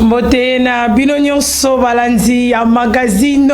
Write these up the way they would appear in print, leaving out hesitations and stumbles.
Mbote na bino nyonso balanzi ya magazine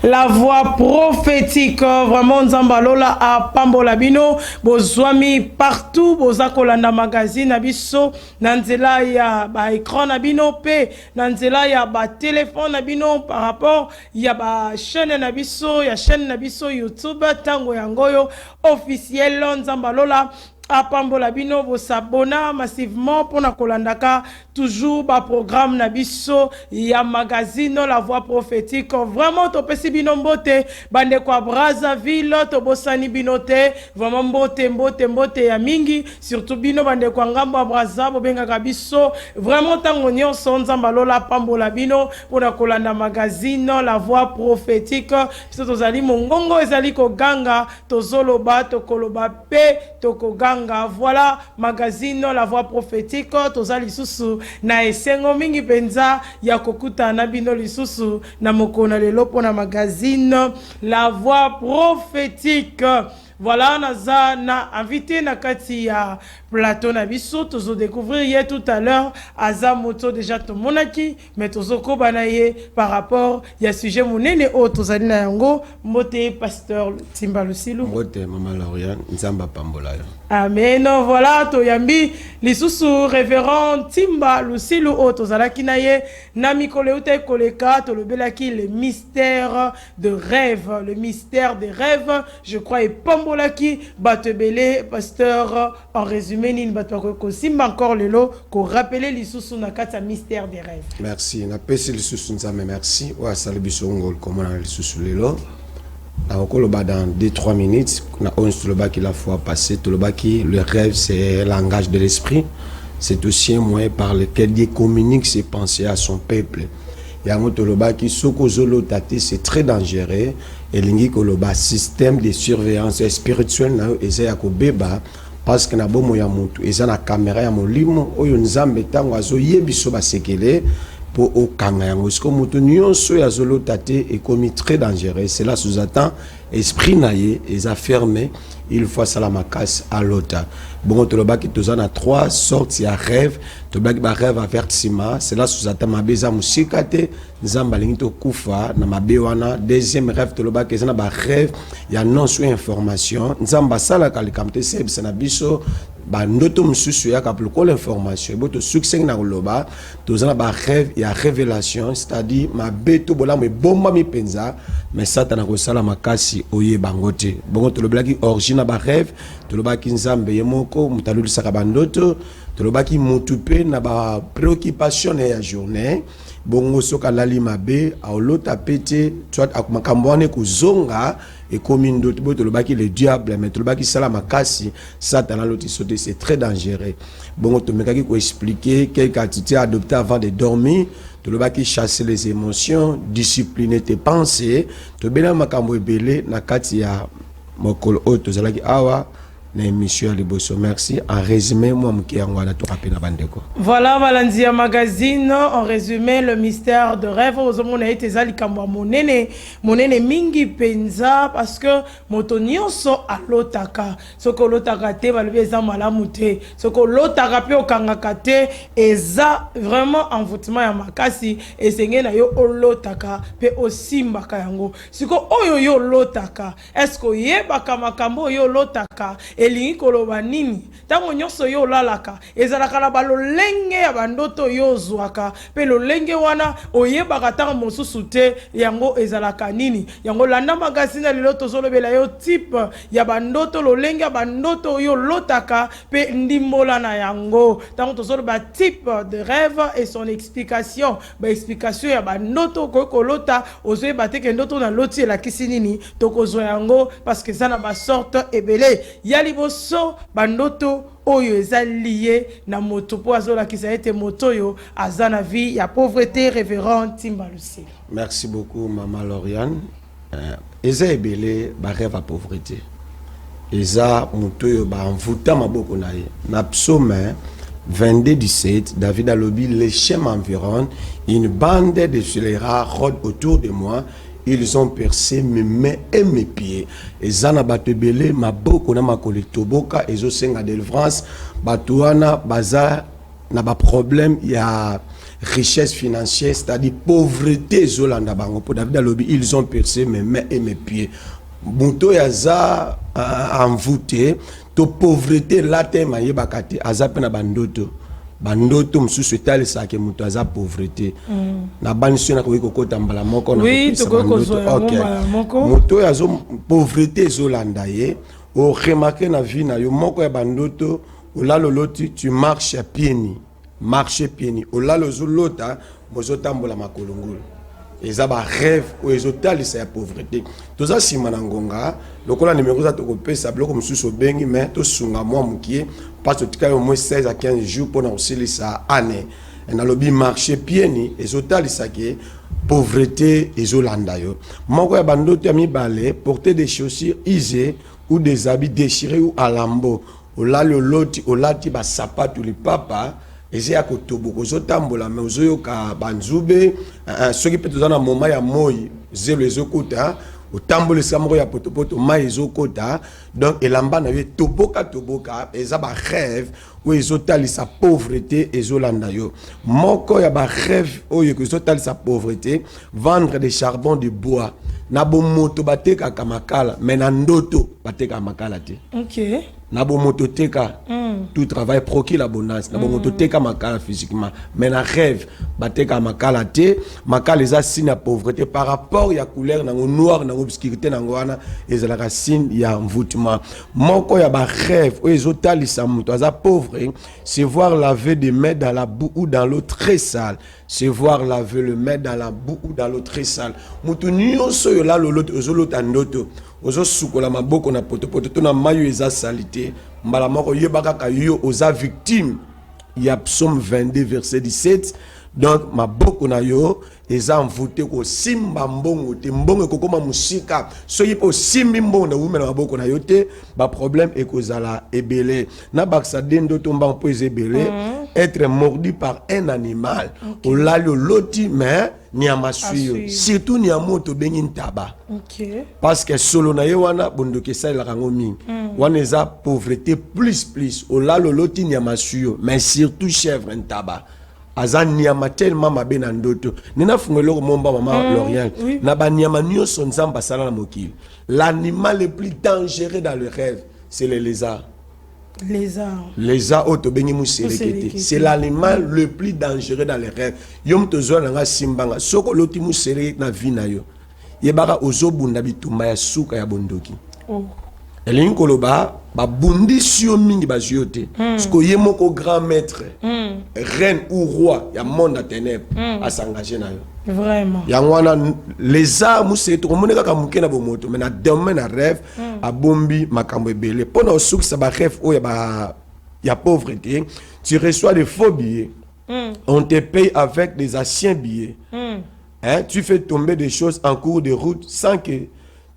La Voix Prophétique. Vraiment nzambalola a pambola bino bozwami partout boza kolanda magazine na biso na nzela ya ba écran na bino pe na nzela ya ba téléphone na bino par rapport ya ba chaîne na biso ya chaîne na biso YouTube tango yangoyo officiel nzambalola apambola bino bosabona massivement pour na kolandaka toujours ba programme na biso ya magazine La Voix Prophétique. Vraiment to pesi bino mbote bande kwa Brazzaville to bosani binote vraiment mbote ya mingi surtout bino bande kwa ngambo Brazza bobenga biso vraiment tango nyonso nzambalola pambola bino pour na kolanda magazine La Voix Prophétique. Biso tozali mongongo ezali ko ganga tozoloba to koloba pe to koganga. Voilà magazine La Voix Prophétique toza lisusu na esengo mingi penza ya kokuta na bino lisusu na mokona lelo pona magazine La Voix Prophétique. Voilà, naza na invité na kati ya plateau na biso tozo découvrir hier tout à l'heure Aza Moto déjà to monaki mais tozo ko banaye par rapport ya sujet monene o tozali na yango mbote pasteur Timba Lusilu mbote mama Lauriane nzamba pambola yo. Amen. Voilà to yambi lisusu révérend Timba Lusilu o tozalaki na ye na mikolo uta koleka to lobelaki le mystère de rêve, le mystère des rêves, je crois et Molaki batebele pasteur en résumé nin batako ko simba encore lelo ko rappeler lisusu na kata mystère des rêves. Merci na pesi lisusu nzambe merci wa salibiso ngol komona lisusu lelo na okoloba dans 2-3 minutes na on sur le bas qui la fois passé tout le bas qui le rêve c'est le langage de l'esprit, c'est aussi un moyen par lequel Dieu communique ses pensées à son peuple. Yango toloba ki soko zolo tate c'est très dangereux et lingi koloba système de surveillance spirituelle na eza ko beba parce que na bomo ya mutu eza na caméra ya molimo oyo nzambe tango azo yebiso ba sekele pour okanga yango siko mutu nyonso ya zolo tate est commis très dangereux. Cela sous-attend esprit naye eza fermé, il faut salama casse à l'autre. Bon toloba ki tozana 3 sortes ya rêve to baki ba rêve avertissement, cela sous-attend mabeza musikate nzamba lingi to kufa na mabe wana. Deuxième rêve toloba ki ezana ba rêve ya non sur information nzamba sala kalikamte sebisa na biso ba ndoto mususu ya kapluko l'information boto succès na koloba tozana ba rêve ya révélation, c'est-à-dire mabe to bola mo bomba mi penza mais satana ko sala makasi oye bangote. Bon toloba ki origine ba rêve toloba ki nzambe yemoko mutalulisa ka bandoto toloba ki mutupe na ba préoccupation ya journée bongo soka lali mabe aolota pete soit akumakambo wane kuzonga et commune d'autres boto le baki le diable mais le baki sala makasi satana loti sauter c'est très dangereux. Bongo to mekaki ko expliquer quelle attitude adopter avant de dormir to le baki chasser les émotions, discipliner tes pensées to bela makambo ebele na kati ya mokolo oto zalaki awa na émission liboso. Merci en résumé moi mki yango na to rapena bandeko. Voilà Valandia magazine en résumé le mystère de rêve aux hommes na été zali kamba monene mingi penza parce que motonio so alotaka soko lotaka te balbeza malamu te soko lotaka pe okangaka te eza vraiment envoûtement ya makasi esenge na yo olotaka pe osimbaka yango siko oyo yo lotaka est-ce que yebaka makambo yo lotaka elingi koloba nini tango nyonso yo lalaka ezalaka na balolenge ya bandoto yo zwaka pe lolenge wana oyebaka tango mosusu te yango ezalaka nini yango landa magazine lelo tozolobela yo type ya bandoto lolenge ya bandoto yo lotaka pe ndimbola na yango tango tozoloba type de rêve et son explication ba explication ya bandoto ko lota ozoyeba te ke ndoto na loti elakisi nini tokozwa yango parce que ça na ba sorte ebele ya liboso bandoto oyo eza lié na moto po azola kisa ete moto yo azana vie ya pauvreté. Révérend Timba Lusilu. Merci beaucoup maman Lauriane. Eza ebele ba rêve à pauvreté eza moto yo ba envoûta maboko na ye na psaume 22:17 David alobi les chiens m'environnent, une bande de scélérats rôde autour de moi. Ils ont percé mes mains et mes pieds. Et zana batebele maboko na makoli toboka ezo senga délivrance batuana baza na ba problème ya richesse financière, c'est-à-dire pauvreté zolanda bango. Pour David Alobi, ils ont percé mes mains et mes pieds. Muto yaza envoûté, to pauvreté la tema yebakate azape na bandoto. Bandoto msusu etali sake muto aza pauvreté. Na baniso na koki kokota mbala moko na moko. Muto yazo pauvreté zolanda ye. O remarqué na vie na yo moko ya bandoto olalo loti tu marches à pieds nus. Marcher pieds nus. Olalo zolota mozotambola makolongolo. Eza ba rêve ou ezotali sa pauvreté. Toza simana ngonga lokola numéro za tokopesa bloko mususu bengi mais to sunga mwa mukie parce que au moins 16 à 15 jours pour aussi sa année. En alobi marcher pieds nus ezotali sa ke pauvreté ezolanda yo. Moko ya bandoto ya mibale porter des chaussures usées ou des habits déchirés ou à lambeau. Olalo loti olati ba sapato li papa eze ya kotobo kozotambola me ozoyoka banzube soki pe tozana moma ya moi zelo ezokota otambola esika moko ya potopoto mai ezokota donc elamba na yo toboka eza ba rêve oyo ezotalisa pauvreté ezolanda yo moko ya ba rêve oyo ezotalisa pauvreté vendre des charbons de bois na bomoto batekaka makala mais na ndoto batekaka makala te. OK. Na bomoto teka tout travail proquit l'abondance na bomoto teka makala physiquement mais na rêve bateka makala te makala eza signe ya pauvreté par rapport ya couleur na noir na obscurité na ngwana ezalaka signe ya envoûtement moko ya ba rêve o ezotalisa muto aza pauvre c'est voir laver des mains dans la boue ou dans l'eau très sale c'est voir laver le main dans la boue ou dans l'eau très sale mutu nyonso yo la loloto ozolota ndoto ozo sukola maboko na potopoto to na mayo eza salité mbala moko yebaka ka yo oza victime ya psaume 22 verset 17 donc maboko na yo eza envoûté ko simba mbongo te mbongo kokoma musika soki po simbi mbongo na wumela maboko na yo te ba problème ekozala ebele na baksa dendo to mba po ezebele être mordu par un animal olalo loti mais nyama suyo surtout nyama to bengi ntaba parce que solo na ye wana bondoke sala kango mingi wana eza pauvreté plus olalo loti nyama suyo mais surtout chèvre ntaba azan nyama tellement mabe na ndoto nina fungelo momba mama Lorient na ba nyama nyonso nzamba sala na mokili l'animal le plus dangereux dans le rêve c'est les lézards. Lézard auto bengi muselekete c'est l'animal le plus dangereux dans les rêves yom tozo na nga simbanga soko loti musele na vie na yo yebaka ozobunda bitumba ya suka ya bondoki elingi koloba babundisi mingi baziote siko yemoko grand maître reine ou roi ya monde à ténèbres à s'engager na yo vraiment yangwana les arts musele to moneka ka mukena bomoto mais na demain na rêve abombi makambo ebele pona osuki sa ba rêve o ya pauvreté tu reçois des faux billets on te paye avec des anciens billets hein tu fais tomber des choses en cours de route sans que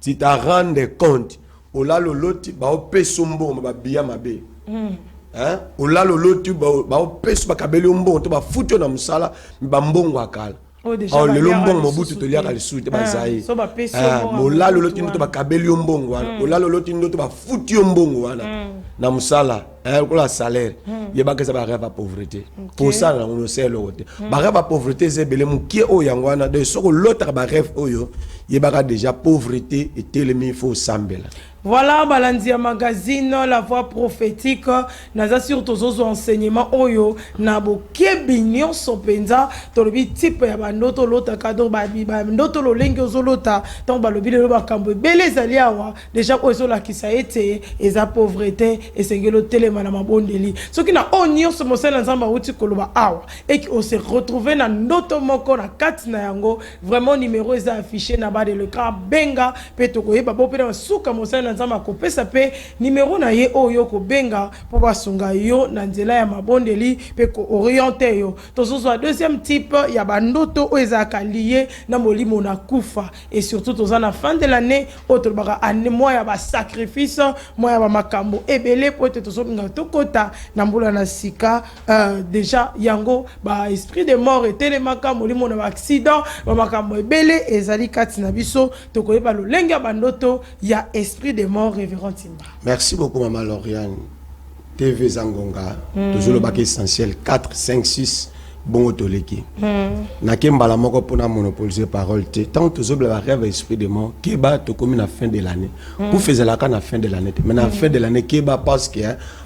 tu t'en rendes compte olalo loti ba opeso mbongo ba biya mabe hein olalo loti ba opeso ba kabeli mbongo to ba futo na musala ba mbongo akala le lombongo mobutu to liaka lisuite bazai olalo loti ndo ba kabeli mbongo wana olalo loti ndo to ba futi mbongo wana na musala ko la salaire yebaka za ba rêve à pauvreté pour ça na on sait l'autre ba rêve à pauvreté zebele mukie o yangwana de soko l'autre ba rêve oyo yebaka déjà pauvreté et telemi faut sambela. Voilà, Balandia Magazine, la voix prophétique. Naza sur tous os enseignements oyo nabo kebinyo sopenza tolobi type ya bandoto lota kado babi bandoto lo lenge ozolota donc balobi le bakambo belé zaliawa déjà ozo la kisaete eza pauvreté et sengelo telema na mabondeli soki na onyo so mosela nzamba uti koloba awa et on se retrouver na ndoto moko na kati na yango vraiment numéro eza affiché na bas de l'écran benga peto koyeba bo pe na suka mosela nzamba kopesa pe numéro na ye oyo ko benga po basunga yo na nzela ya mabondeli pe ko orienter yo tozozo deuxième type ya bandoto oezaka lié na molimo na kufa et surtout tozana fin de l'année autre baka année mois ya ba sacrifice mois ya ba makambo ebele po te tozonga tokota na mbula na sika déjà yango ba esprit de mort et telemaka molimo na accident ba makambo ebele ezali kati na biso tokoyeba lo lenga bandoto ya esprit de mort révérend Timba. Merci beaucoup maman Lauriane. TV Zangonga toujours le bac essentiel 4 5 6 bon toleki na kembala moko pona monopoliser parole te tant que la rêve esprit de mort keba to comme na fin de l'année pour faire la na fin de l'année mais na fin de l'année keba parce que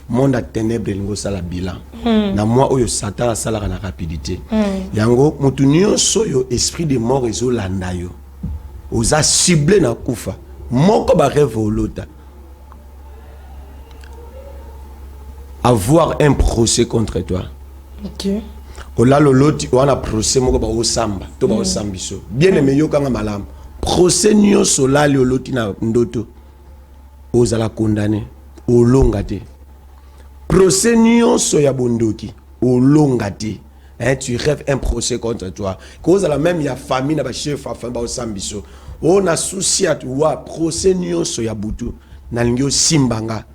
monde a ténèbres lingo sala bilan na moi oyo satan a sala na rapidité yango mutu nyonso yo esprit de mort ezolanda yo oza ciblé na kufa moko ba rêve olota avoir un procès contre toi. OK. Ola loloti wana procès moko ba osamba to ba osambiso. Bien aimé yo kanga malam. Procès nyonso la loloti na ndoto. Ozala condamné olonga te. Procès nyonso ya bondoki olonga te. Hein, tu rêves un procès contre toi. Cause la même ya famille na ba chef afin ba osambiso. On a souci à toi procès nyonso ya butu na lingio simbanga.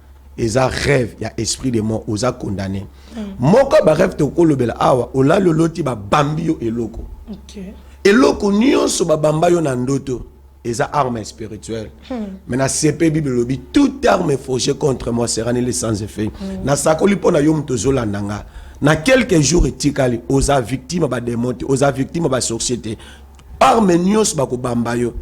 Eza rêve ya esprit de mort oza condamné moko ba rêve to kolobela awa ola loloti ba bambi yo eloko eloko nyonso ba bamba yo na ndoto eza arme spirituelle mais na CP Bible lobi toute arme forgée contre moi sera nullement sans effet na sakoli pona yo mtozo landanga na quelques jours etikali oza victime ba démon oza victime ba société arme nyonso ba ko bamba yo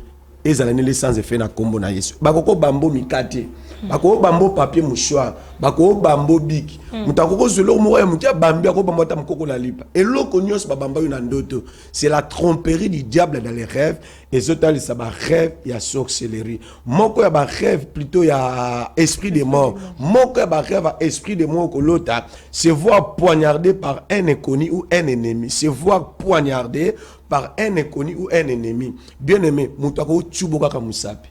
ezala nullement sans effet na kombo na Yesu bakoko bambo mikate bako bambo papier mouchoir bako bambo big mutako zelo mo ya mutia bambi ako bambo ta mukoko la lipa eloko nyos babamba yo na ndoto c'est la tromperie du diable dans les rêves et zotali ça ba rêve ya sorcellerie moko ya ba rêve plutôt ya esprit de mort moko ya ba rêve esprit de mort kolota se voir poignardé par un inconnu ou un ennemi se voir poignardé par un inconnu ou un ennemi bien aimé mutako chuboka ka musapi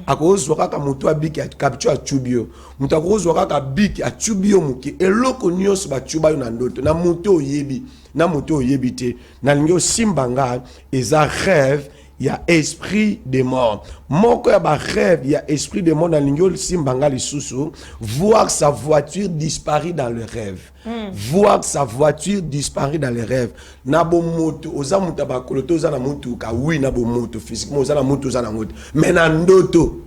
akozwa kaka moto abiki akapitio achubio moto akozwa kaka biki achubio muke eloko nyonso bachuba yo na ndoto na moto oyebi te na lingo simbanga eza rêve ya esprit de mort moko ya ba rêve ya esprit de mort na lingo simbanga lisusu voir sa voiture disparaître dans le rêve voir sa voiture disparaître dans les rêves na bo moto oza muta ba koloto oza na mutu ka oui na bo moto physiquement oza na mutu oza na moto mais na ndoto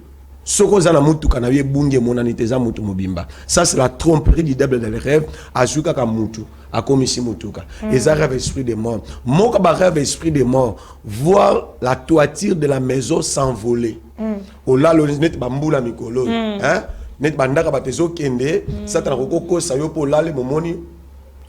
soko oza na mutu kana ye bunge monani te za mutu mobimba ça c'est la tromperie du diable dans les rêves ajuka ka mutu akomisi mutuka eza rêve esprit de mort moko ba rêve esprit de mort voir la toiture de la maison s'envoler ola lo net bambula mikolo hein net bandaka batezo kende satana kokoko sayo po lale momoni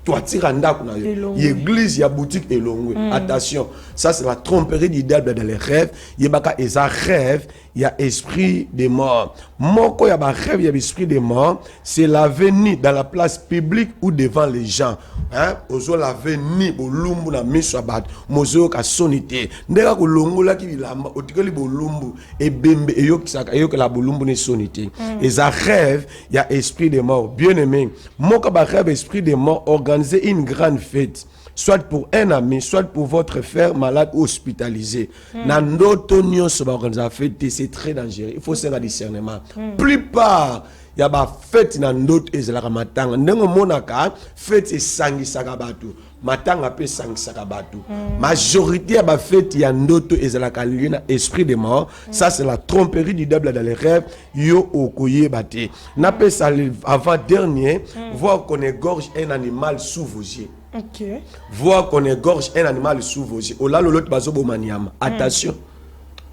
toiture ndako na yo l'église ya boutique elongwe attention ça c'est la tromperie du diable dans les rêves yebaka eza rêve ya esprit de mort moko ya ba rêve ya esprit de mort c'est la venue dans la place publique ou devant les gens hein ozo la venue bolumbu na miso abat mozo ka sonité ndeka ko longola ki bilamba otikeli bolumbu ebembe eyokisaka eyokela bolumbu ne sonité eza rêve ya esprit de mort bien aimé moko ba rêve esprit de mort organiser une grande fête soit pour un ami, soit pour votre frère malade ou hospitalisé. Nandoto nyonso ba organiser fête, c'est très dangereux. Il faut faire un discernement. Plupart ya ba fête nandoto ezala matanga. Ndengo monaka fête esangisaka batu. Matanga pe sangisaka batu. Majorité ya ba fête ya ndoto ezala kalina esprit de mort. Ça c'est la tromperie du diable dans les rêves. Yo okoye bate. Na pe ça avant dernier, voir qu'on égorge un animal sous vos yeux. OK. Voir qu'on égorge un animal sous vos yeux. Ola lolot bazobo maniama. Attention.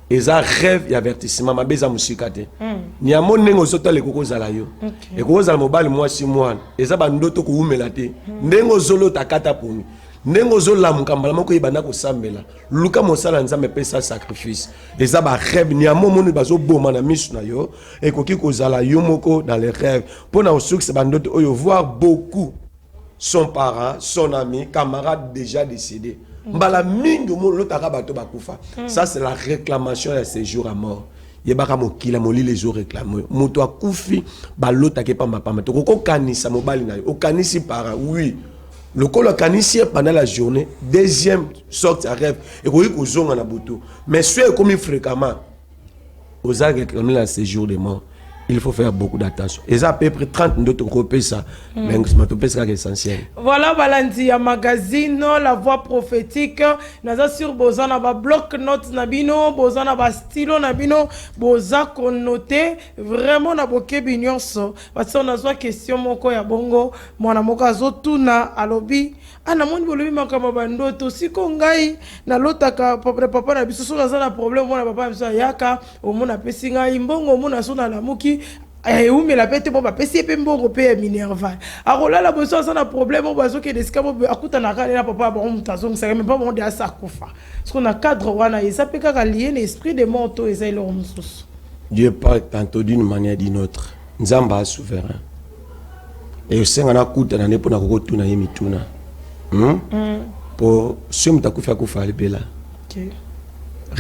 Eza rêve et avertissement mabeza musikate. Niamo nengo zota le koko zala yo. E koko zala mobali mwasi mwana. Eza bandoto ko umela te. Nengo zolo takata poni. Nengo zola mukambala moko ibanda ko sambela. Luka mosala nzambe pesa sacrifice. Eza ba rêve niamo moni bazo boma na misu na yo. E koki ko zala yo moko dans les rêves. Pona osuk se bandoto oyo voir beaucoup son parent, son ami, camarade déjà décédé. Mbala mingi mo lotaka bato bakufa. Ça c'est la réclamation de ces jours à mort. Yebaka mokila moli les jours réclamés. Moto akufi ba lotake pamba pamba. To ko kanisa mobali na yo. O kanisi parent oui. Le col kanisi pendant la journée, deuxième sorte à rêve et ko yiko zonga na butu. Mais soit comme fréquemment aux réclamer la séjour de mort. il faut faire beaucoup d'attention. Et ça, à peu près 30 d'autres copies, ça. Mais c'est essentiel. Voilà, Balandi, ya magazine, la voix prophétique. Naza sur Bozana, ba bloc note nabino, Bozana, ba stylo nabino, Boza connoté. Vraiment, na boke binyonso. Parce qu'on a soit question moko ya bongo, mwana moka zotuna, alobi. Ana moni bolobi makama bandoto. Siko ngai, na lotaka, papa na biso, na zana problème, mwana papa biso yaka, o mona pesi ngai, mbongo, mona sona la muki. Et où me la pète bon pesi pe mbongo pe minerva akola la boso ça na problème on bazo ke deska bo akuta na kala papa bon mutazong ça même pas bon de ça kufa parce qu'on a cadre wana et ça peut ka lier l'esprit de monto et ça leur mususu. Dieu parle tantôt d'une manière d'une autre. Nzamba souverain. Et senga na kuta na nepo na ko tuna yemituna. Pour ce mutakufa kufa lebela. OK.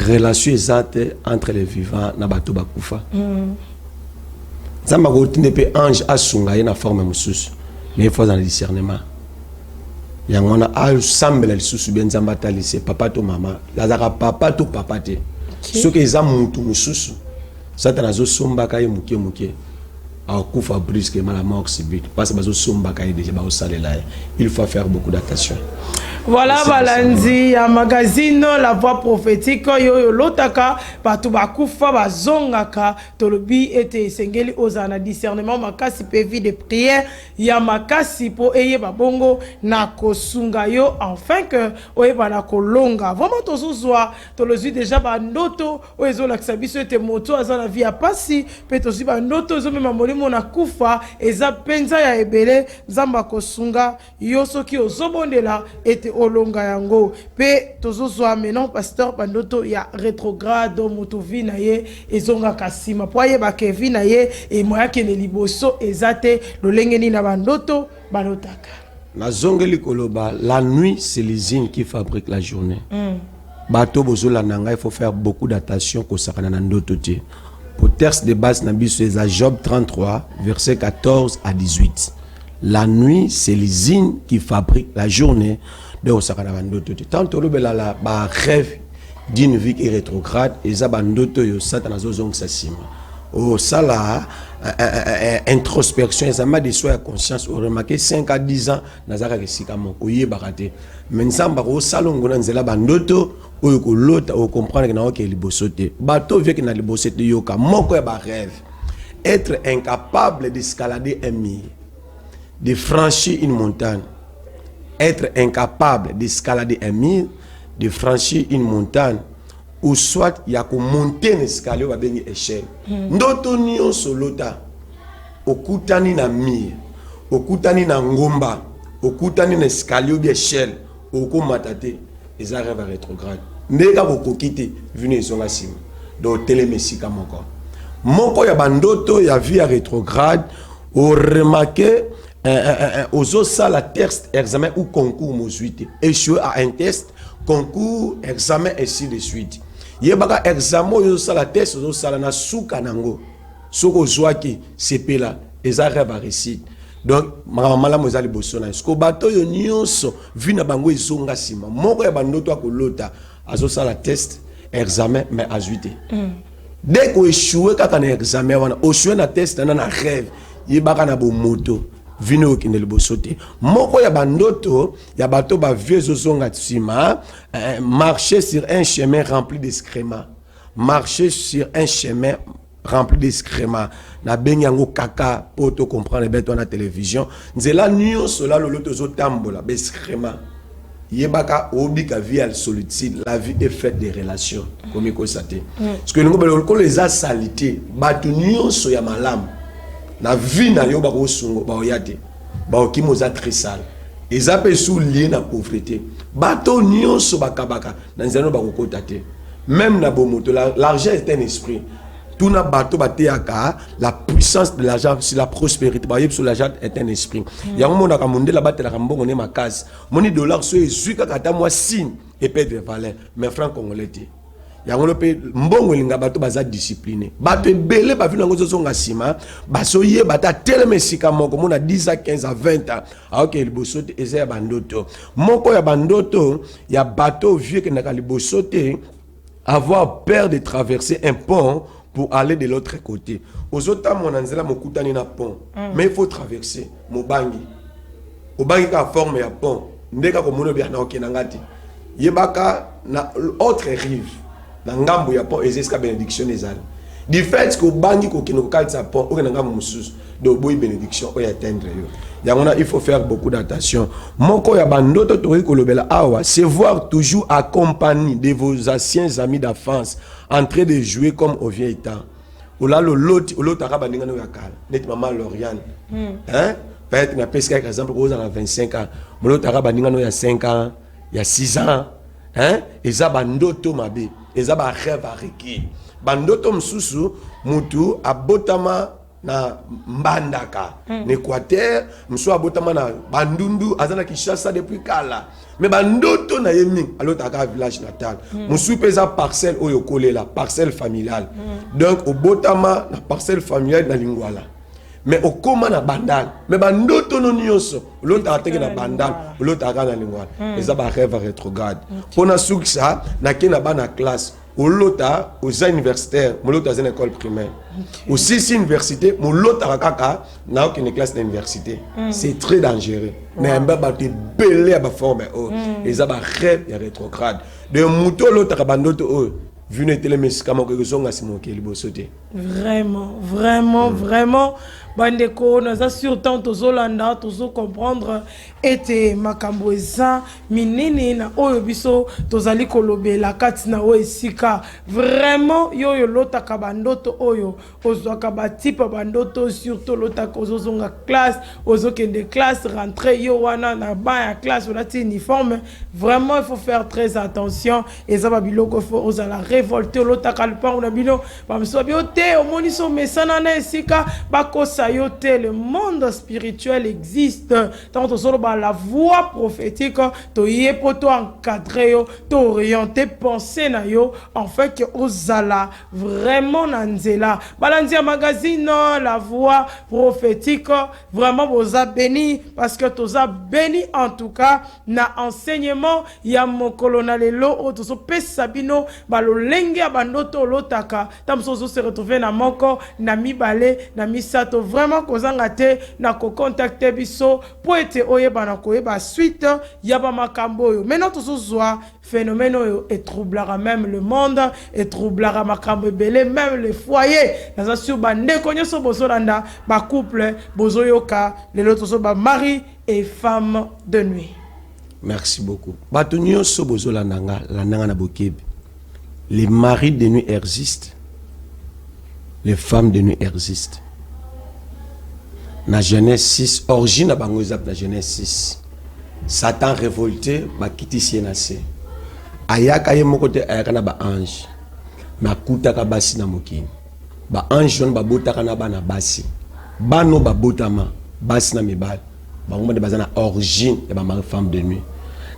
Relation exacte entre les vivants na bato bakufa. Zamba ne peut ange asunga na forme mususu mais il faut dans le discernement yangona a semble le susu ben zamba talise papa to mama lazaka papa to papa te ce que za mutu mususu satana zo somba kai muke a kufa brusquement la mort subite parce que bazo somba kai déjà ba osalela il faut faire beaucoup d'attention. Voilà, Balandi, ya magazine, la voix prophétique, yo lotaka, batu bakufa, bazongaka, tolobi ete sengeli ozana discernement, makasi pevi de prière, ya makasi po eye babongo, na kosunga yo, enfin que, oye bana kolonga. Vraiment, tozozwa, tolozi déjà bandoto, oyezo laksabiso ete moto, azana via pasi, pe tozi bandoto, zo mema molimo na kufa, eza penza ya ebele, zamba kosunga, yo soki ozobondela, ete olonga yango pe tozozwa maintenant pasteur bandoto ya rétrograde motovi na ye ezonga kasima poye ba kevi na ye e moya ke liboso ezate lolengeni na bandoto balotaka na zongeli koloba la nuit c'est les îles qui fabriquent la journée. Bato bozola nanga il faut faire beaucoup d'attention ko sakana na ndoto te. Pour texte de base na biso eza Job 33 verset 14 à 18. La nuit c'est les îles qui fabriquent la journée. Donc ça kana bandoto tant le bela la ba rêve d'une vie qui rétrograde et ça bandoto yo satana zozong sasima oh ça là introspection ça m'a de soi conscience au remarquer 5 à 10 ans nazaka kesika moko yebakate mais nzamba ko salongo na nzela bandoto oyo ko lota o comprendre que na oke liboso te bato vie que na liboso te yoka moko ya ba rêve être incapable d'escalader un mur, de franchir une montagne. Être incapable d'escalader un mur, de franchir une montagne, ou soit il y a que monter un escalier ou une échelle. Ndoto nion solota, okutani na mur, okutani na ngomba, okutani na escalier ou une échelle, okomatate, ils arrivent à rétrograde. Nega bokokite, venu sur la cime. Donc télémessika moko. Moko ya bandoto ya vie à rétrograde, ou remarqué aux ça la test examen ou concours mosuite échoué à un test concours examen ainsi de suite yebaka examen aux ça la test aux ça na suka nango soko zwaki CP là eza rêve réussite donc mala mozali bosona sko bato yo nyonso vina bango ezonga sima moko ya bandoto akolota azo ça la test examen mais azuite dès que échoué kaka na examen wana échoué na test na rêve yebaka na bo moto vino kinde libosote moko ya bandoto ya bato ba vieux zozonga tsima marcher sur un chemin rempli d'excréments marcher sur un chemin rempli d'excréments na benyango kaka poto comprendre beto na télévision nzela nyo sola loloto zotambola d'excréments yebaka obika vie al solitude la vie est faite de relations comme ikosate parce que ngo ko les a salité bato nyo so ya malamu na vie na yo ba ko sungo ba oyate ba okimoza très sale ezape sous lié na pauvreté bato nyonso bakabaka na nzano ba kokota te même na bomoto l'argent est un esprit tout na bato bateaka la puissance de l'argent sur la prospérité ba yeb sur l'argent est un esprit yango mona ka monde la batela ka mbongo ne makasi moni dollar so ezuika kata moi signe et perdre de valeur mais franc congolais te yango pe mbongo linga bato baza discipliné bato ebele ba vina ngozo zonga sima baso ye bata telemesika moko mona 10 à 15 à 20 ans ok liboso te eza ya bandoto moko ya bandoto ya bato vieux que na liboso te avoir peur de traverser un pont pour aller de l'autre côté. Aux autres mon anzela mokutani na pont. Mais il faut traverser mobangi. Obangi ka forme ya pont. Ndeka ko mono bia na okenangati. Yebaka na autre rive. Na ngambo ya pont ezeska bénédiction ezali. Du fait que obangi ko kino kalisa pont okenanga mususu de boy bénédiction o atteindre yo. Yangona il faut faire beaucoup d'attention. Moko ya bandoto tori kolobela awa, c'est voir toujours accompagné de vos anciens amis d'enfance en train de jouer comme au vieil temps. Ola l'autre araba ninga no yakala. Net maman Lauriane. Hein? Peut-être na pesca par exemple aux à 25 ans. L'autre araba ninga no ya 5 ans, il y a 6 ans. Hein? Eza bandoto mabe. Eza ba rêve à reki. Bandoto msusu mutu abotama na mbandaka n'Équateur mso abotama na bandundu azana Kinshasa depuis kala mais bandoto na yemi alors taka village natal musu pesa parcelle oyo kolela parcelle familiale donc obotama na parcelle familiale na lingwala mais okoma na bandal mais bandoto no nyonso l'autre ateke na bandal l'autre aka na lingwala eza ba rêve rétrograde pona suksa na kena bana classe Olota aux universitaires, molota à une école primaire. Aussi si université, molota kaka na aucune classe d'université. C'est très dangereux. Mais un baba te belé à ba forme et ça ba rêve et rétrograde. De muto l'autre bandoto oh vu ne télé mais comme que zonga simo ke libosoté. Vraiment, vraiment, vraiment. Bandeko, nous avons surtout tous Hollanda, tous comprendre et makambo eza minene na oyo biso tozali kolobe la kati na oyo esika vraiment yo lota kabandoto oyo ozwaka batipe bandoto surtout lota kozozonga classe ozokende classe rentrer yo wana na ba ya classe olati uniforme vraiment il faut faire très attention eza ba biloko fo ozala révolter lota kalpa na bino ba mso biote omoni so mesana na esika bakosa yote le monde spirituel existe tant solo la voix prophétique to yepo to encadrer yo to orienter penser na yo en fait que ozala vraiment nanzela balandia magazine la voix prophétique vraiment boza béni parce que toza béni en tout cas na enseignement ya mokolo na lelo o to so pesa bino balolenge bandoto lotaka tamso se retrouver na moko na mibale na misato vraiment kozanga te na ko contacter biso pour être oyeba na koyeba suite yaba makambo yo maintenant tout ce phénomène et troublera même le monde et troublera makambo belé même les foyers na sur bande konyo so bozolanda ba couple bozoyoka les autres so ba mari et femme de nuit. Merci beaucoup. Batonyo so bozolanda la nanga na bokebi. Les maris de nuit existent. Les femmes de nuit existent. Na Genèse 6, origine bango ezap na Genèse 6. Satan révolté, ba kiti sienase. Ayaka ye mokote ayaka na ba ange. Ma kutaka basi na mokini. Ba ange on ba botaka na bana basi. Bano ba botama basi na mibali. Ba ngoma de bazana origine ya ba mari femme de nuit.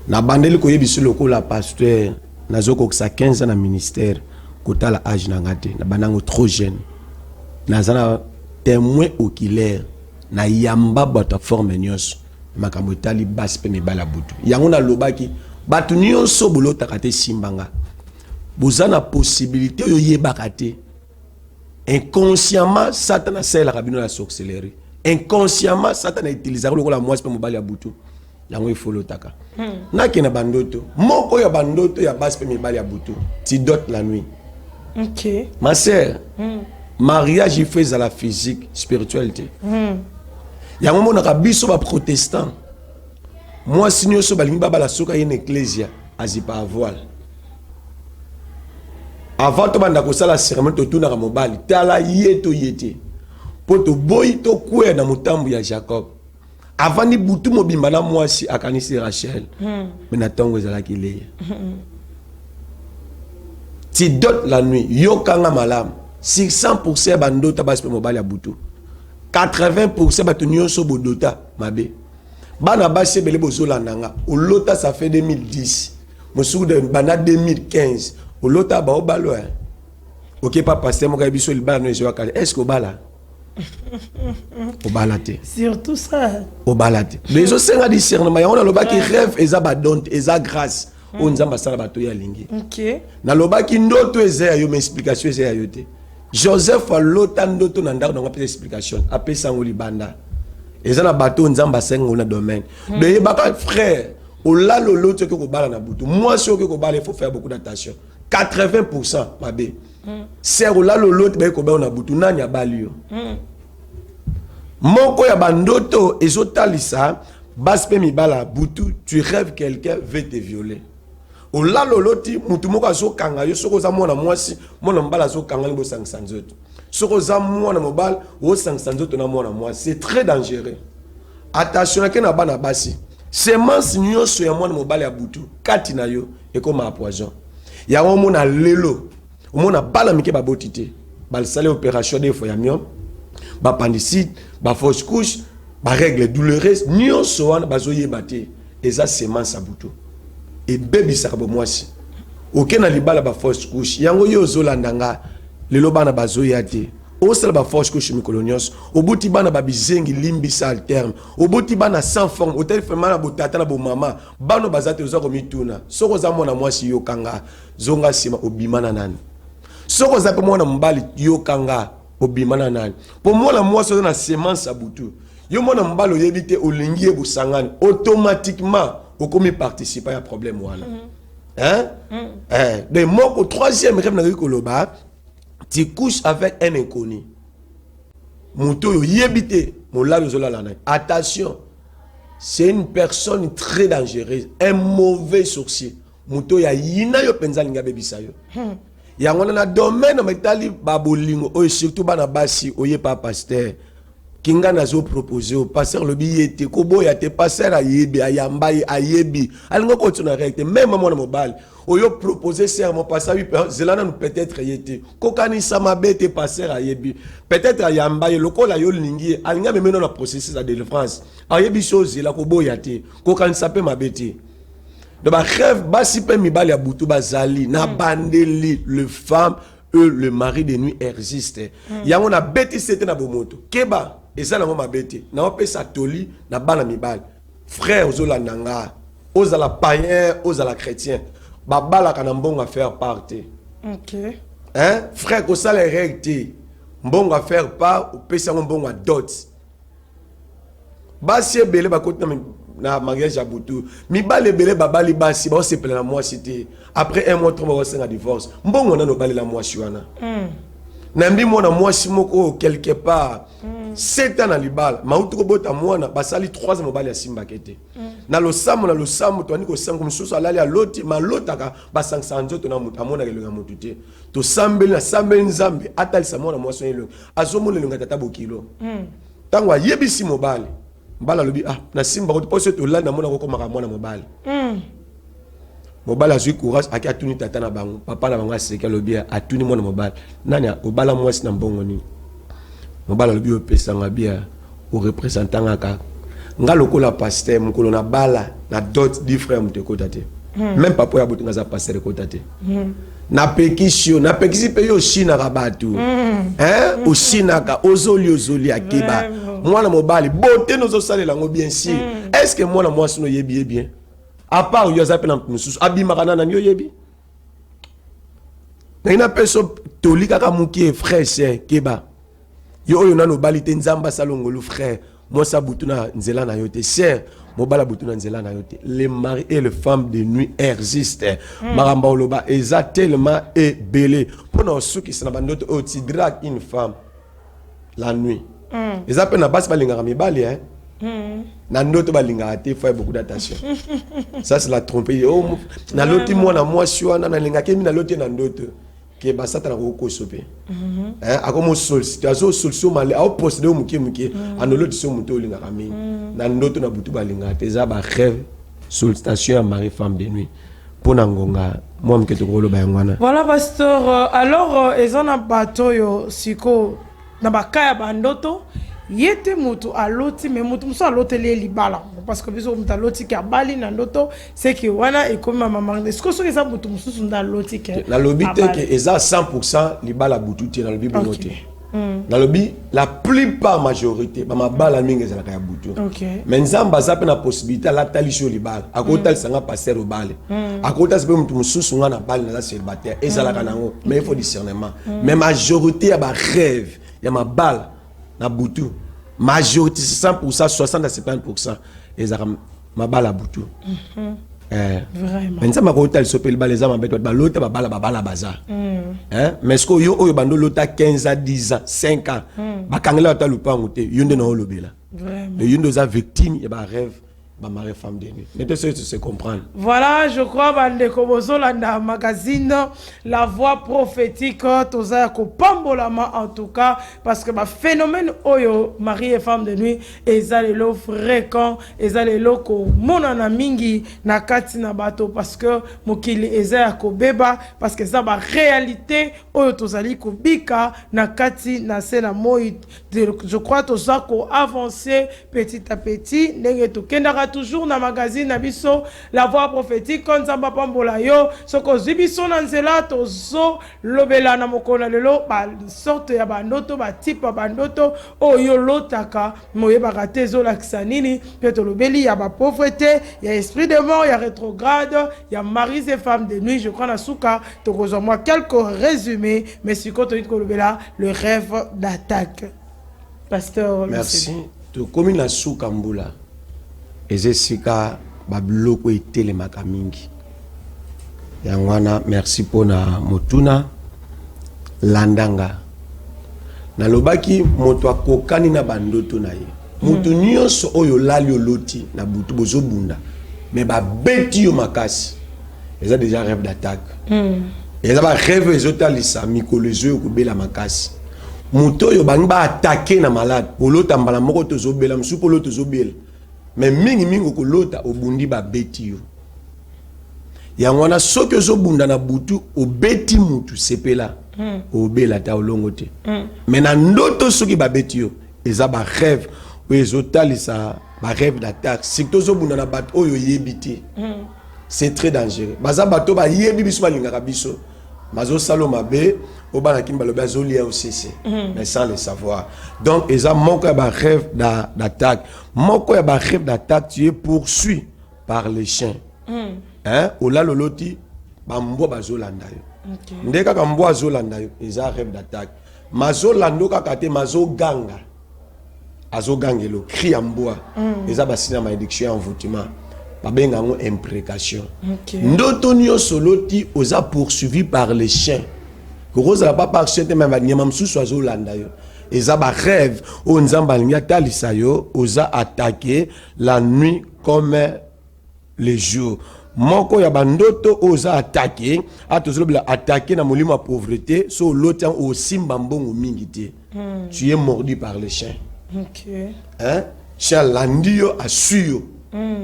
Na bandeli ko yebiso lokola pasteur nazoko sa 15 ans na ministère kotala âge na ngate na banango trop jeune. Nazana témoin oculaire na yamba bata forme nyos makambo tali basi pe mibala butu yango na lobaki batu nyonso bolota kate simbanga bozana possibilité yo yebaka te inconsciemment satan a sela kabino la sorcellerie inconsciemment satan a utilisé lokola mwasi pe mobali ya butu yango ifolotaka na kena bandoto moko ya bandoto ya basi pe mibali ya butu ti dot la nuit. OK ma sœur mariage il fait à la physique spiritualité. Ya moment na biso ba protestant moi sinyo so balingi baba la soka une ecclesia azipa voile avant to banda ko sala cérémonie to tuna ka mobali tala yeto yete poto boy to kwe na mutambu ya Jacob avant ni butu mobimba na mwasi akanisi Rachel mais na tongo ezala kileya ti dot la nuit yokanga malam 600% bandota basi pe mobali ya butu 80% batunyo so bodota mabe bana basi bele bozolandanga olota ça fait 2010 mosuku de bana 2015 olota ba obalo OK papa c'est mo ka biso libana no je wakale est-ce que obala obalate surtout ça obalate les autres senga discernement on a loba qui rêve eza ba donte eza grâce on nzamba sala bato ya lingi OK na loba ki ndoto eza yo mais explication eza yo te Joseph alota ndoto na ndako na explication apé sango libanda eza na bateau nzamba sengo na domaine de yebaka frère au la l'autre que ko bala na butu moi sûr que ko bala il faut faire beaucoup d'attention 80% mabe c'est au la l'autre be ko bala na butu nani abali yo moko ya bandoto ezotalisa baspe mi bala butu tu rêves quelqu'un veut te violer au la loloti mutu moko azokanga yo soko za mwana mwasi mwana mbala azokanga ngo 500 nzoto soko za mwana mobile o 500 nzoto na mwana mwasi c'est très dangereux attention ke na bana basi semence nyonso ya mwana mobile ya butu kati na yo ekoma poison ya mona lelo mona bala mike babotité bal salé opération des fois ya miom ba appendicite ba fausse couche ba règle douloureuse nyonso wana bazoyeba te eza semence ya butu et bébé sarbo mwasi okena libala ba fausse couche yango yo zolandanga lelo bana bazoya te o sala ba fausse couche mikolonios obuti bana ba bizengi limbisa alterne obuti bana sans forme o téléphone na botata na bo mama bano bazate oza komituna soko za mwana mwasi yo kanga zonga sima obimana nani soko za pe mwana mbali yo kanga obimana nani po mwana mwasi na semence ya butu yo mwana mbali oyebite olingi e busangani automatiquement okomi participer à problème wala de moko troisième rêve na koloba tu couches avec un inconnu muto yo yebite molalo zola na attention c'est une personne très dangereuse un mauvais sorcier muto ya yina yo penza linga bebisa yo yango na domaine metali babolingo o surtout bana basi oye pa pasteur kinga nazo proposer au pasteur le billet ko boya te pasteur ayebi ayambaye ayebi alingo ko tuna recte même moi na mobile oyo proposer serment pasteur zelana nous peut-être yete ko kanisa mabete pasteur ayebi peut-être ayambaye lokola yo lingi alinga même na processus de délivrance ayebi chose la ko boya te ko kanisa pe mabete de ba rêve basi pe mibali ya butu bazali na bandeli le femme le mari de nuit existe yango na beti c'était na bomoto keba eza na mama beti na opesa toli na bana mibali frère ozolanda nga ozala païen ozala chrétien babala kana mbongo faire partie OK frère ko sala recte mbongo faire part opesa mbongo dot basi ebele bakoti na mariage ya butu mibale ebele babali basi ba sepela na moi cité après un mois 3 mois on divorce mbongo na no bali la moi chiwana nambi mona moi simoko quelque part 7 ans na libala mautu ko bota mwana basali 3 ans mobali ya simba kete na lo samo to aniko sango mususu alali ya loti malotaka ba 500 nzoto na mutu amona kelenga mutu te to sambeli na sambeli nzambe atalisa mwana mwasi elo azomona lenga tata bokilo tango yebisi mobali mbala lobi na simba ko poso to landa mona ko maka mwana mobali mobali azui courage aki atuni tata na bango papa na bango aseka lobi atuni mwana mobali nani obala mwasi na mbongo ni mobali lobi opesanga bia o représentanga ka nga lokola pasteur mukolo na bala na dot di frère muteko tate même papa ya botinga za pasteur ko tate na pekisi pe yo shina rabatu o shina ka ozoli akeba mwana mobali bote nozo salela ngo bien sûr est-ce que mwana mwasi no yebi bien à part yo zape na mususu abimaka na yo yebi na ina peso tolika ka mukie frère c'est keba yo oyo na no balite nzamba salongolo frère moi ça butuna nzela na yote c'est mobala butuna nzela na yote les maris et les femmes de nuit existent maramba oloba eza tellement belé pour nos ceux qui sont bandoto o ti drag une femme la nuit eza pe na basi balinga mibali na ndoto balinga te faut beaucoup d'attention ça c'est la tromperie oh na loti mwana mwasi wana na linga kemi na loti na ndoto ke basata na ko sope akomo situation solution male au procéder au mukie anoloti so muto linga kami na ndoto na butu balinga te za ba rêve sollicitation ya mari femme de nuit pona ngonga moi mketo ko loba ngwana voilà pasteur alors ezana bato yo siko na bakaya bandoto yete mutu aloti mais mutu muso aloteli libala parce que biso mutu aloti ki abali na ndoto c'est que wana ekomi mama est-ce que ça mutu mususu nda aloti ke na lobite ke eza 100% libala butu te na lobi bonote Dans le but, la plupart majorité, ma balle mingi ezalaka ya butu. Mais nzamba za pe na possibilité la talisho li balle. A côté sanga passer au balle. A côté c'est mutu mususu nga na balle na célibataire ezalaka nango. Mais il faut discernement. Mais majorité ya ba rêve, ya ma balle na butu. Majorité 100%, 60 à 70% ezalaka ma balle à butu. Vraiment. Mais ça m'a côté le sopel balle ezama beto ba lota ba balle baza. Mais ce que yo oyo bando lota 15 à 10 ans, 5 ans. Ba kangela ta lupango te, yonde na olobela. Vraiment. Le yonde za victime et ba rêve ba mari femme de nuit. Mais tu sais comprendre. Voilà, je crois bandeko bozolanda magazine La Voix prophétique toza ko pambolama en tout cas parce que ba phénomène oyo mari et femme de nuit ezalelo fréquent ezalelo ko monana mingi na kati na bato parce que mokili ezaya ko beba parce que ça ba réalité oyo tozali ko bika na kati na sena moi je crois toza ko avancer petit à petit ndenge to kendaka toujours na magazine na biso La Voix prophétique quand nzamba pambola yo soko zibiso na nzela tozo lobela na mokona lelo ba sorte ya bandoto ba type ya bandoto oyo lotaka moyeba te zo lakisa nini pe to lobeli ya ba pauvreté ya esprit de mort ya rétrograde ya maris et femmes de nuit je crois na suka to kozo moi quelques résumés mais siko to ko lobela le rêve d'attaque pasteur merci to komi na suka mbula ezesika babiloko etelemaka mingi yango wana merci mpona motuna landanga nalobaki moto akokani na bandoto na ye moto nyonso oyo lali oloti na butu bozobunda mais babeti yo makasi eza déjà rêve d'attaque eza ba rêve ezotalisa mikolo ezoyo kobela makasi moto oyo bangi baattake na malade olota mbala moko tozobela mosusu mpo olo tozobela mais mingi ko lota obundi ba beti yo yango wana soki ozobunda na butu obeti mutu sepela obela ta olongo te mais na ndoto soki ba beti yo eza ba rêve oyo ezotalisa ba rêve d'attaque surtout ozobunda na bato oyo yebite c'est très dangereux baza bato ba yebi biso balingaka biso mazo saloma be obana kimbalo bazolia OCC mais sans le savoir donc eza moko ya ba rêve d'attaque moko ya ba rêve d'attaque tu es poursuivi par les chiens ola loloti bambo bazolanda yo ndeka kambo azolanda yo eza rêve d'attaque mazolando kaka te mazoganga azogangelo cri ya mboa eza basina malédiction envoûtement babenga ngo imprécation ndoto nyonso loti oza poursuivi par les chiens kokozala pas par chien te mais banyama mosusu azolanda yo eza ba rêve oyo nzambe alingi atalisa yo oza attaqué la nuit comme le jour moko ya bandoto oza attaqué atozolobela attaqué na molimo ya pauvreté so loti osimba mbongo mingi te tu es mordu par les chiens chien landi yo asui yo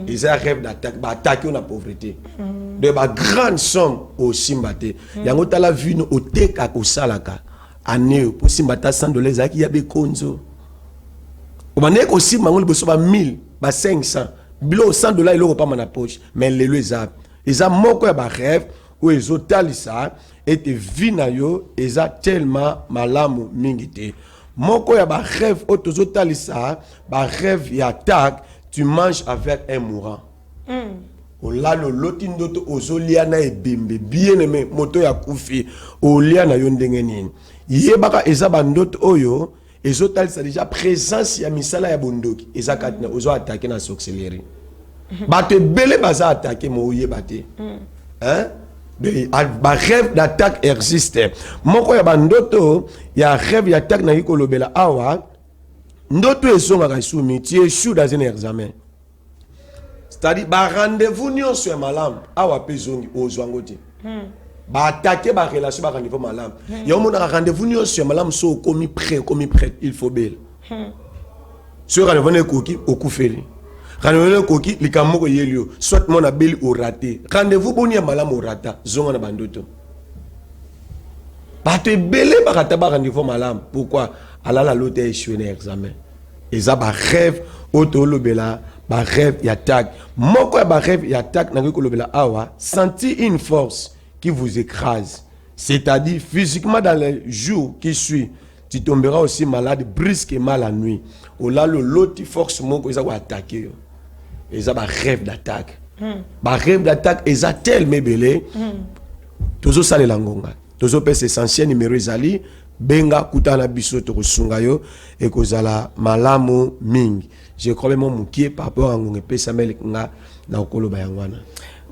ils ont rêve d'attaque ba attaquer la pauvreté de ba grande somme au simbate yango tala vu no oteka ko salaka année pour simbata $100 zaki ya be konzo o bane ko simba ngol boso ba 1000 ba 500 bilo $100 il pas na poche mais les leza eza moko ya ba rêve ou ezotalisa ete vina yo eza tellement malamu mingite moko ya ba rêve o tozotalisa ba rêve ya attaque tu manges avec un mourant. Olalo loti ndoto ozolia na ebembe bien aimé moto ya kufi olia na yo ndenge nini. Yebaka eza bandoto oyo ezotalisa déjà présence ya misala ya bondoki eza katina ozo attaquer na sorcellerie. Bato belé baza attaquer mo yebate. Ba rêve d'attaque existe. Moko ya bandoto ya rêve d'attaque na yikolobela awa ndoto ezonga kasumi tu échoues dans un examen c'est-à-dire ba rendez-vous nyonso ya malamu awa pe zongi ozwango te ba attaquer ba relation ba rendez-vous malamu ya mona rendez-vous nyonso ya malamu so komi prêt il faut belle sur rendez-vous ne koki okufeli rendez-vous koki likamoko yelio soit mona beli au raté rendez-vous boni ya malamu au rata zonga na bandoto ba te belé ba rata ba rendez-vous malamu pourquoi alala lote échoué na examen eza ba rêve otolobela ba rêve ya attaque moko ya ba rêve ya attaque na kolobela awa sentir une force qui vous écrase c'est-à-dire physiquement dans les jours qui suivent tu tomberas aussi malade brusquement la nuit. Au là l'autre force mon que ça va attaquer. Et ça va rêve d'attaque. Ba rêve d'attaque et ça tellement belé. Toujours ça les langonga. Toujours pèse essentiel numéro ezali benga kutana biso to kusunga yo et kozala malamu mingi. Je crois même mon qui par rapport à ngongé pesa mel nga na okoloba yangwana.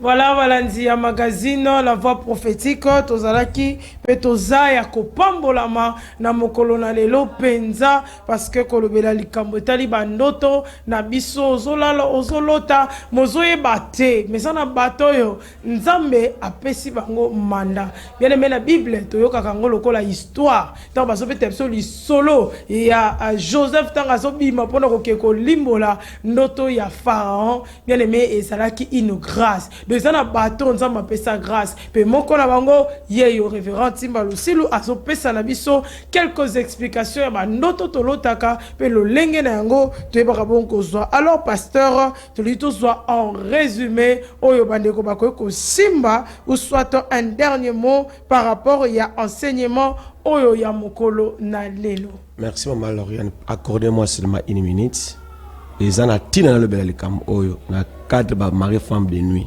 Voilà, Valanzi ya magazine La Voix Prophétique tozalaki pe tozaya kopambolama na mokolo na lelo penza parce que kolobela likambo etali bandoto na biso ozolala ozolota mozoye bate mais na bato yo nzambe apesi bango manda bien aimé la Bible toyoka kango lokola histoire tant baso pe tepso li solo ya Joseph tanga so bima pona kokeko limbola ndoto ya Pharaon bien aimé ezalaki une grâce de ça na bateau nzamba pesa grâce pe moko na bango yeyo révérend Timba Lusilu aso pesa na biso quelques explications ya bandoto tolotaka pe lo lenge na yango toyebaka bonko zwa. Alors pasteur tolito zwa en résumé oyo bandeko bakoyeko simba ou soit un dernier mot par rapport ya enseignement oyo ya mokolo na lelo. Merci maman Lauriane, accordez-moi seulement une minute. Les anatina na le bel kam oyo na cadre ba mari femme de nuit.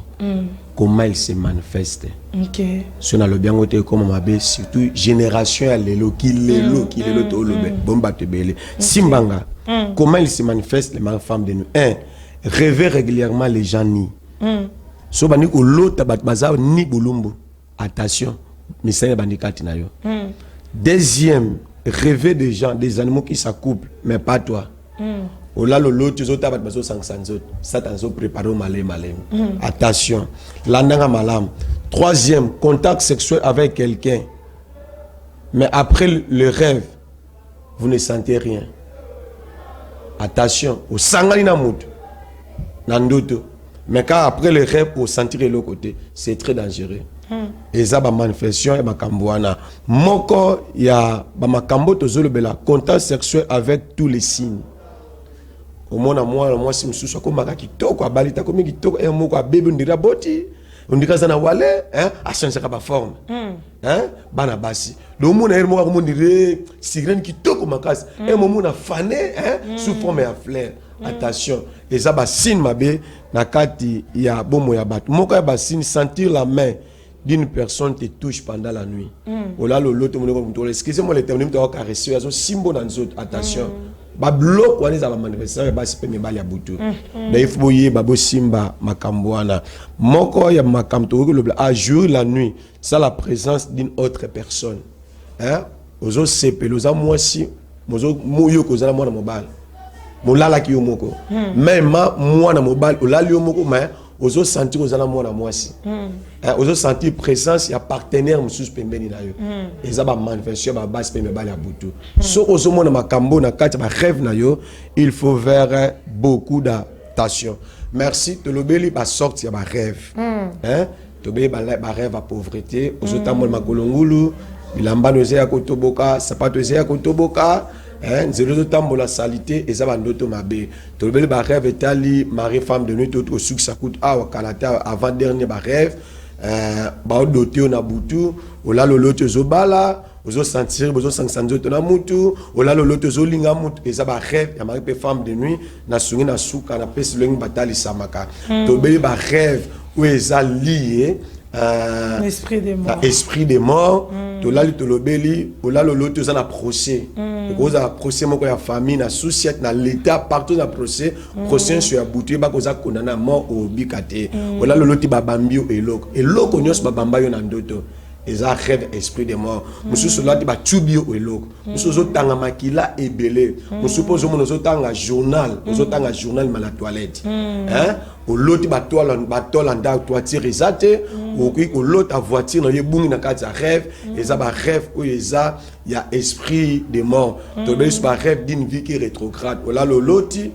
Comment il se manifeste. OK. Si on a le bien côté comme mabe surtout génération à lelo qui lelo to le bomba te belé. Simbanga. Comment il se manifeste les mari femme de nuit. 1. Rêver régulièrement les gens ni. So bani ko lota bat baza ni bulumbu. Attention. Mais c'est bandikati na yo. Deuxième, rêver des gens, des animaux qui s'accouplent mais pas toi. Au là l'autre les autres baso 500 autres ça t'en préparer malem. Attention l'andanga malam. Troisième, contact sexuel avec quelqu'un mais après le rêve vous ne sentez rien. Attention au sangani na mutu nandoto mais quand après le rêve pour sentir l'autre côté c'est très dangereux. Et ça ba manifestation et makambwana moko ya ba makambo tozolo bela contact sexuel avec tous les signes. Au moins moi si msusu ko maka kitoko abalita ko mingi kitoko e moko abebe ndira boti ndika sana wale ashanza ka ba forme bana basi le mona er moko ko ndire sirène kitoko makasi e momo na fané sous forme ya fleur. Attention et ça ba signe mabe na kati ya bomo ya bat moko ya ba signe sentir la main d'une personne te touche pendant la nuit. Oh là l'autre excusez-moi les termes to caresser azo simbo dans autres. Attention ba bloc wana za ba manifestation ba sipe me bali ya butu da ifo ye babo simba makambwana moko ya makamto ko le à jour la nuit ça la présence d'une autre personne ozo sepeloza mwasi mozo moyo ko za mwana mobile molala ki yo moko même mwana mobile olali yo moko mais ozo sentir ozala mwana mwasi ozo sentir présence ya partenaire mususu pembeni na yo eza ba manifestation ba base pembeni bali ya butu so ozo mona makambo na kati ba rêve na yo il faut faire beaucoup d'attention. Merci to lobeli ba sorti ya ba rêve to be ba rêve à pauvreté ozo tamol makolongulu bilamba no ya kotoboka sapato ya kotoboka nzelo tambola salité et ça va ndoto mabe to le ba rêve etali mari femme de nuit tout succès coûte kalata avant dernier ba rêve ba doté na butu ola loloto zobala ozo sentir ozo 500 na mutu ola loloto zolinga mutu et ça ba rêve ya mari femme de nuit na sungi na suka na pesi lengi batali samaka to be ba rêve où eza lié esprit des morts. Esprit des morts. To la to lobeli, o la loloto za na procès. Ko za procès moko ya famille na société na l'état partout na procès, procès sur abouti ba ko za konana mort au bikate. O la loloti ba bambio eloko. Eloko nyos ba bamba yo na ndoto. Eza rêve esprit des morts. Musu so lati ba tubio eloko. Musu zo tanga makila ebele. Musu pozo mo zo tanga journal, zo tanga journal ma la toilette. Au lot batola nda toiture ezate ou ko lot a voiture na yebungi na kati ya rêve eza ba rêve ou eza ya esprit de mort to be ba rêve d'une vie qui rétrograde ola lo loti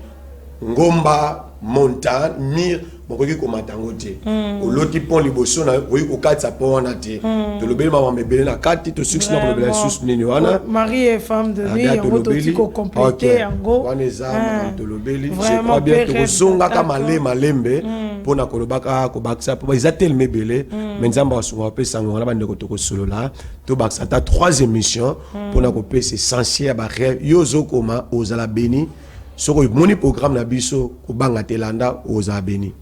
ngomba montagne mire mokoki ko matangote o loti pont liboso na oyi ko kati sa pont na te to lobeli mama mebele na kati to succès na ko bela sus nini wana mari et femme de nuit yango to tiko compléter yango wana eza to lobeli je crois bien to zonga ka malembe pour na kolobaka ko baksa pour ils attellent mebele mais nzamba wasunga pe sango na bande ko to solo là to baksa ta 3e émission pour na ko pe c'est essentiel ba rêve yozo koma ozala béni soko moni programme na biso ko banga telanda ozala béni.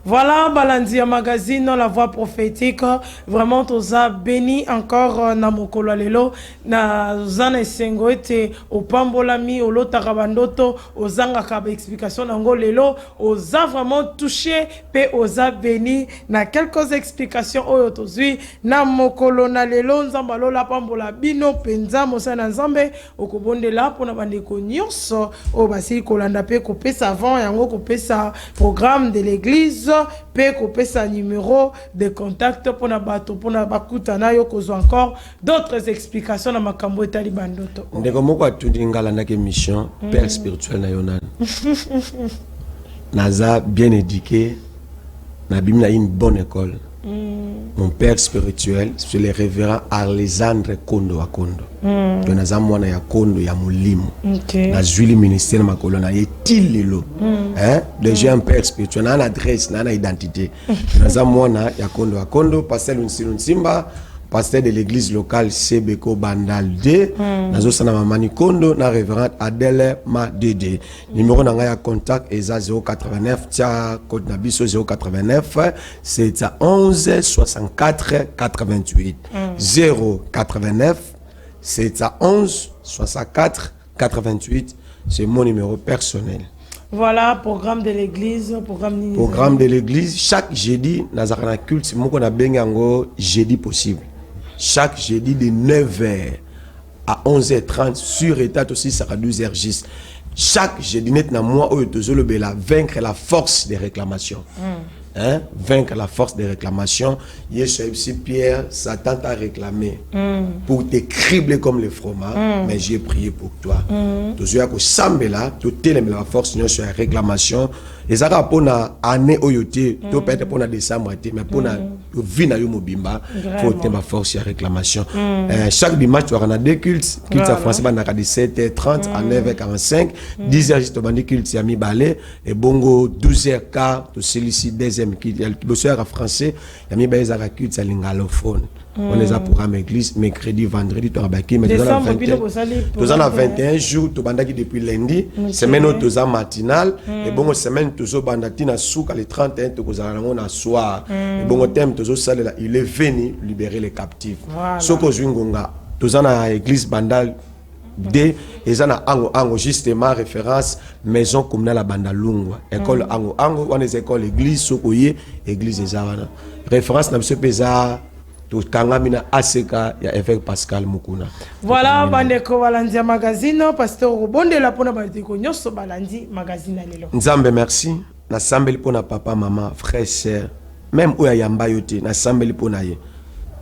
Voilà, Balandia Magazine, la voix prophétique. Vraiment, tous a béni encore na mokolo lelo na zana sengoete au pambolami au lotarabandoto aux zanga kaba explication nango lelo aux a vraiment touché pe aux a béni na quelques explications oyo tozui na mokolo na lelo nzambalo la pambola bino penza mosana nzambe okobondela pona bandeko nyonso o basi kolanda pe kopesa avant yango kopesa programme de l'église pe kopesa numéro de contact pour na bato pour na bakuta na yo kozo encore d'autres explications na makambo etali bandoto ndeko moko atudi ngala na ke mission père spirituel na yonan naza bien éduqué na bimi na une bonne école. Mon père spirituel c'est le révérend Alexandre Kondo Akondo. Donc naza mwana ya Kondo ya Mulimo. Na juili ministère makolo na yetilelo. Hein? Déjà un père spirituel na adresse na identité. Naza mwana ya Kondo Akondo pasteur Nsimba pasteur de l'église locale Sebeko Bandal D. Nazo sana mamani Kondo na révérend Adèle Madede. Numéro na ya contact eza 089 tia code na biso 089 c'est 11 64 88 089 c'est 11 64 88 c'est mon numéro personnel. Voilà, programme de l'église, programme de l'église chaque jeudi nazakana culte moko na bengango jeudi possible. Chaque jeudi de 9h à 11h30 sur état aussi ça à 12h juste. Chaque jeudi net na moi oyo tozolo bela vaincre la force des réclamations. Hein? Vaincre la force des réclamations. Yeshua Pierre, Satan t'a réclamé pour te cribler comme le fromage, mais j'ai prié pour toi. Tu as que Sambela, tu as la force sur la réclamation. Et ça va pour la année oyote, tu peux être pour la décembre, mais pour la vie na yomobimba, faut te ma force sur la réclamation. Chaque dimanche tu auras deux cultes, culte à français à 17h30 à 9h45, 10h juste au bandi culte à mi balai et bongo 12h15 tu sollicite deuxième culte. Il y a le soir en français, il y a mi balai à culte à l'ingalophone. On les a programme église mercredi, vendredi, tu as baki, mais tu as 21 jours, tu as depuis lundi, semaine où tu as matinale, et bon, semaine tu as bandati na souk, les 31 tu as soir, et bon, thème tu as il est venu libérer les captifs. Ce que tu as na église bandal D, et ça na ango justement référence maison communale à Bandalungwa, école ango, on est école église, sokoye, église ezarana. Référence na monsieur Pesa. Pascal Mukuna. Voilà, bandeko Balandia Magazine, pasteur Robonde la pona bandeko nyoso Balandi Magazine lelo. Nzambe merci. Na sambeli pona papa, maman, frère, sœur, même oya yamba yote, na sambeli pona ye.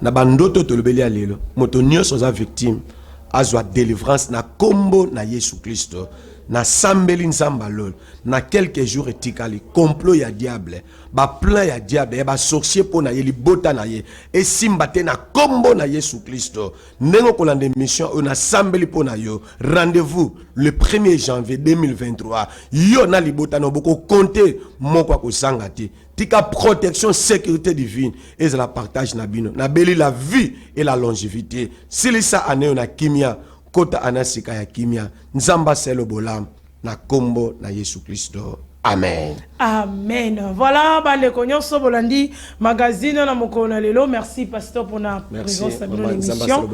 Na bandoto tolobeli ya lelo, moto nyoso za victime, azwa délivrance na kombo na Yesu Kristo. Na sambeli nzamba lol na quelques jours etikali complot ya diable ba plan ya diable ba sorcier pona ye libota na ye et simbate na kombo na Yesu Kristo nengo kolande mission na sambeli pona yo rendez-vous le 1er janvier 2023 yo na libota no boko compter moko ko sangati tika protection sécurité divine et la partage na bino na beli la vie et la longévité silisa ane na kimia kota anasika ya kimia nzamba selo bolam na kombo na Yesu Kristo. Amen. Amen. Voilà, bandeko nyonso Bolandi Magazine na mokona lelo. Merci pasteur pour la présence dans l'émission.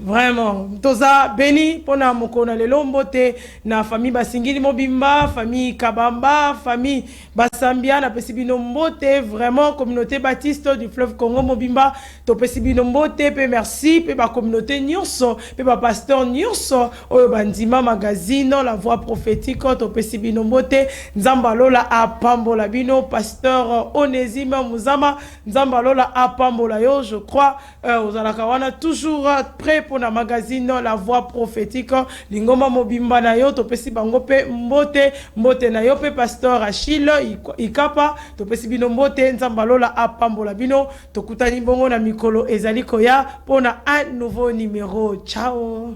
Vraiment, toza béni pour na mokona lelo mbote na famille Basingili Mobimba, famille Kabamba, famille Basambia na pesibino mbote, vraiment communauté baptiste du fleuve Congo Mobimba, to pesibino mbote pe merci pe ba communauté nyonso, pe ba pasteur nyonso oyo bandima Magazine la voix prophétique to pesibino mbote Nzambalola apambola bino pasteur Onésime Muzama Nzambalola apambola yo je crois aux alakawana toujours prêt pour la magazine la voix prophétique lingoma mobimba na yo to pesi bango pe mbote na yo pe pasteur Achille ikapa to pesi bino mbote Nzambalola apambola bino to kutani bongo na mikolo ezali koya pour un nouveau numéro. Ciao.